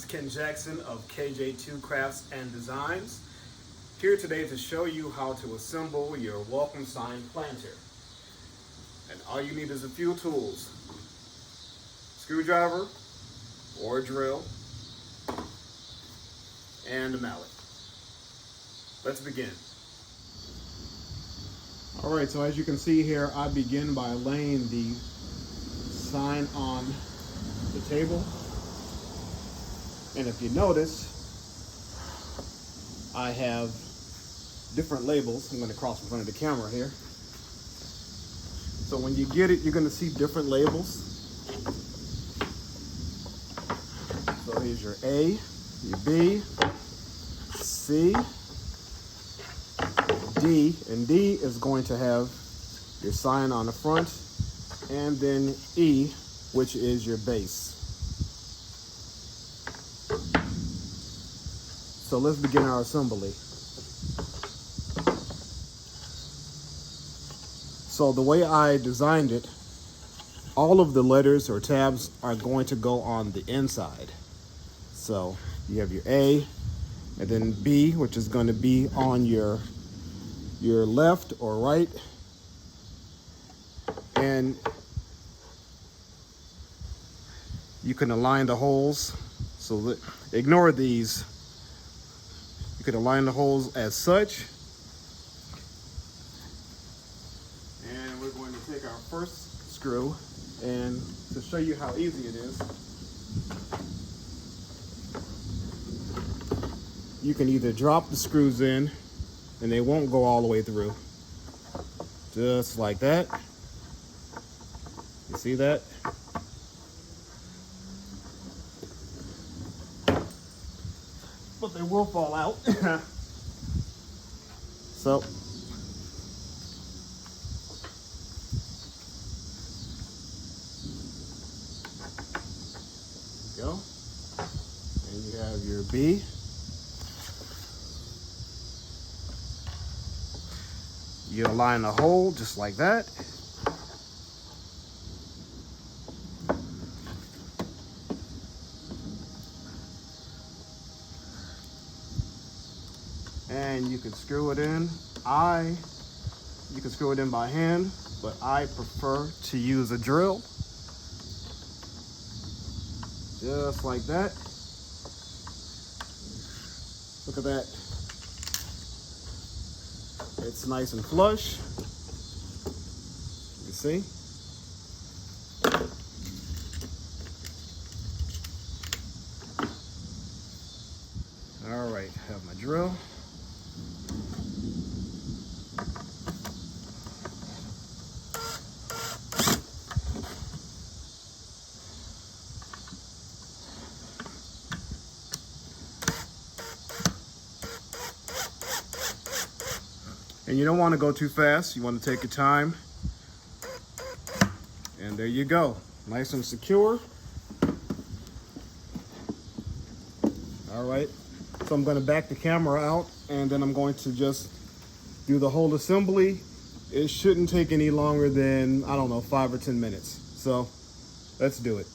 Ken Jackson of KJ2 Crafts and Designs, here today to show you how to assemble your welcome sign planter. And all you need is a few tools: screwdriver or a drill and a mallet. Let's begin. All right, so as you can see here, I begin by laying the sign on the table. And if you notice, I have different labels. I'm going to cross in front of the camera here. So when you get it, you're going to see different labels. So here's your A, your B, C, D, and D is going to have your sign on the front, and then E, which is your base. So let's begin our assembly. So the way I designed it, all of the letters or tabs are going to go on the inside. So you have your A, and then B, which is going to be on your left or right. And you can align the holes. So that, ignore these. You could align the holes as such. And we're going to take our first screw, and to show you how easy it is, you can either drop the screws in and they won't go all the way through. Just like that. You see that? But they will fall out. So there you go. And you have your B. You align the hole just like that. And you can screw it in. You can screw it in by hand, but I prefer to use a drill. Just like that. Look at that. It's nice and flush. You see? All right, have my drill. And you don't want to go too fast. You want to take your time. And there you go. Nice and secure. All right. So I'm going to back the camera out, and then I'm going to just do the whole assembly. It shouldn't take any longer than, I don't know, 5 or 10 minutes. So let's do it.